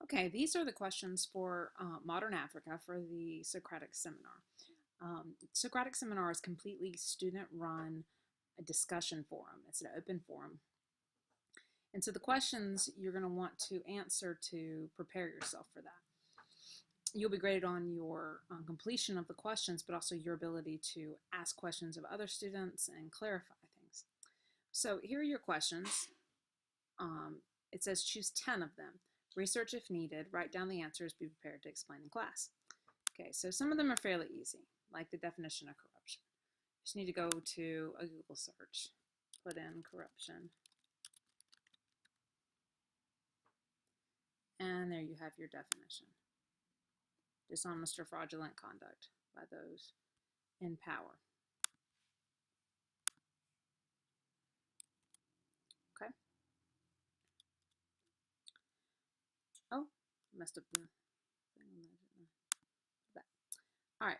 Okay, these are the questions for Modern Africa for the Socratic Seminar. Socratic Seminar is completely student-run a discussion forum. It's an open forum. And so the questions you're going to want to answer to prepare yourself for that. You'll be graded on your completion of the questions, but also your ability to ask questions of other students and clarify things. So here are your questions. It says choose 10 of them. Research if needed. Write down the answers. Be prepared to explain in class. Okay, so some of them are fairly easy, like the definition of corruption. You just need to go to a Google search, put in corruption, and there you have your definition. Dishonest or fraudulent conduct by those in power. Okay. Oh, messed up the thing on that. All right.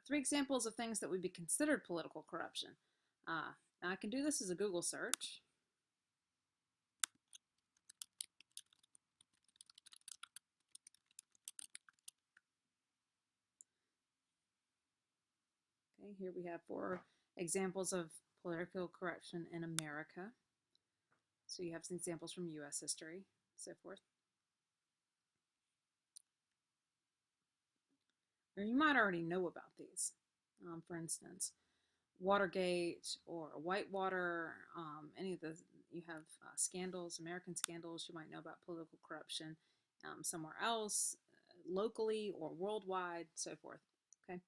3 examples of things that would be considered political corruption. Now I can do this as a Google search. Okay, here we have 4 examples of political corruption in America. So you have some examples from U.S. history, so forth. Or you might already know about these. For instance, Watergate or Whitewater, any of the, you have scandals, American scandals, you might know about political corruption somewhere else, locally or worldwide, so forth. Okay.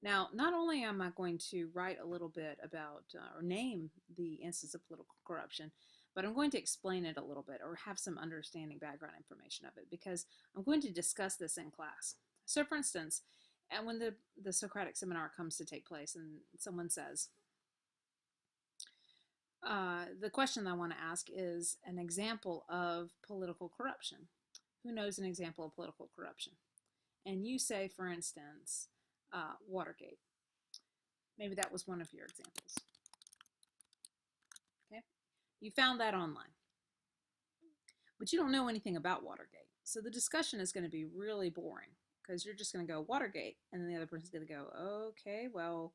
Now, not only am I going to write a little bit about or name the instance of political corruption, but I'm going to explain it a little bit or have some understanding background information of it because I'm going to discuss this in class. So for instance, and when the Socratic Seminar comes to take place and someone says, the question I want to ask is an example of political corruption. Who knows an example of political corruption? And you say, for instance, Watergate. Maybe that was one of your examples. Okay, you found that online, but you don't know anything about Watergate. So the discussion is going to be really boring because you're just going to go Watergate, and then the other person's going to go, okay, well,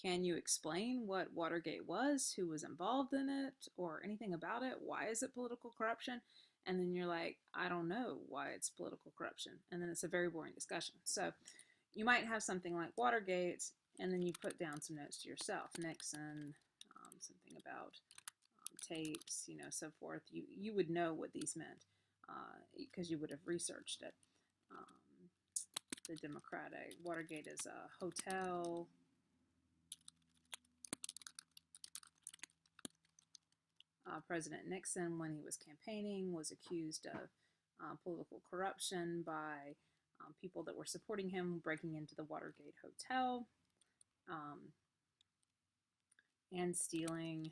can you explain what Watergate was, who was involved in it, or anything about it? Why is it political corruption? And then you're like, I don't know why it's political corruption. And then it's a very boring discussion. So you might have something like Watergate, and then you put down some notes to yourself. Nixon, something about tapes, you know, so forth. You would know what these meant because you would have researched it. The Democratic, Watergate is a hotel. President Nixon, when he was campaigning, was accused of political corruption by people that were supporting him breaking into the Watergate Hotel and stealing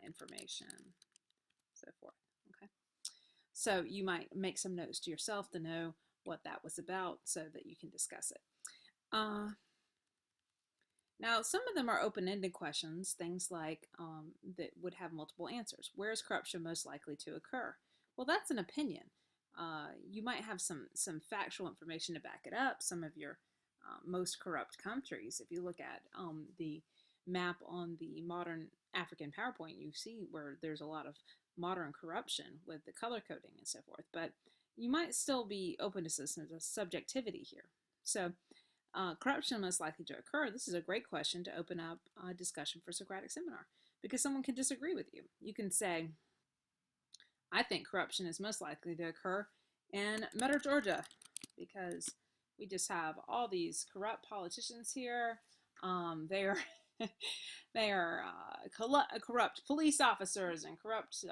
information, so forth. Okay, so you might make some notes to yourself to know what that was about so that you can discuss it. Now, some of them are open-ended questions, things like that would have multiple answers. Where is corruption most likely to occur? Well, that's an opinion. You might have some factual information to back it up. Some of your most corrupt countries, if you look at the map on the modern African PowerPoint, you see where there's a lot of modern corruption with the color coding and so forth. But you might still be open to some subjectivity here. So corruption most likely to occur. This is a great question to open up a discussion for Socratic Seminar because someone can disagree with you. You can say, I think corruption is most likely to occur in Meta, Georgia, because we just have all these corrupt politicians here. They are they are corrupt police officers and corrupt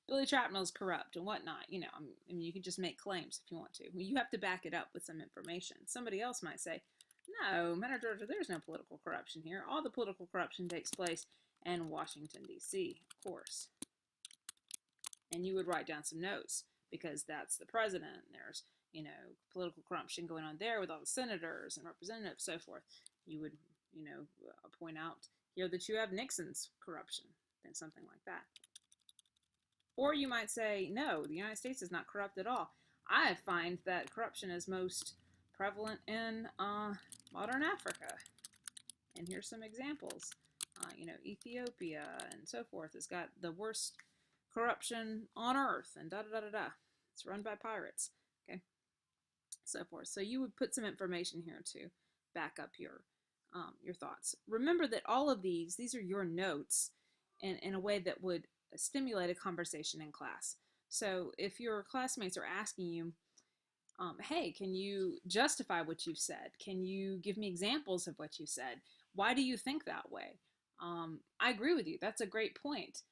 Billy Trapnell's corrupt and whatnot. You know, I mean, you can just make claims if you want to. You have to back it up with some information. Somebody else might say, no, Meta, Georgia, there's no political corruption here. All the political corruption takes place in Washington, D.C., of course. And you would write down some notes because that's the president. There's, you know, political corruption going on there with all the senators and representatives, so forth. You would, you know, point out here that you have Nixon's corruption and something like that. Or you might say, no, the United States is not corrupt at all. I find that corruption is most prevalent in modern Africa. And here's some examples. Ethiopia and so forth has got the worst corruption on earth, and da da da da da. It's run by pirates. Okay, so forth. So you would put some information here to back up your thoughts. Remember that all of these are your notes in a way that would stimulate a conversation in class. So if your classmates are asking you, hey, can you justify what you've said? Can you give me examples of what you said? Why do you think that way? I agree with you. That's a great point.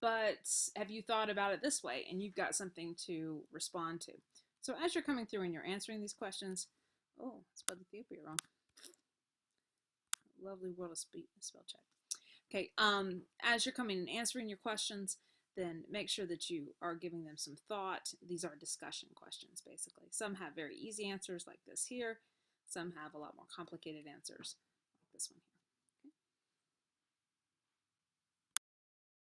But have you thought about it this way? And you've got something to respond to. So as you're coming through and you're answering these questions, oh, I spelled Ethiopia wrong. Lovely world of spell check. Okay, as you're coming and answering your questions, then make sure that you are giving them some thought. These are discussion questions, basically. Some have very easy answers like this here. Some have a lot more complicated answers like this one here.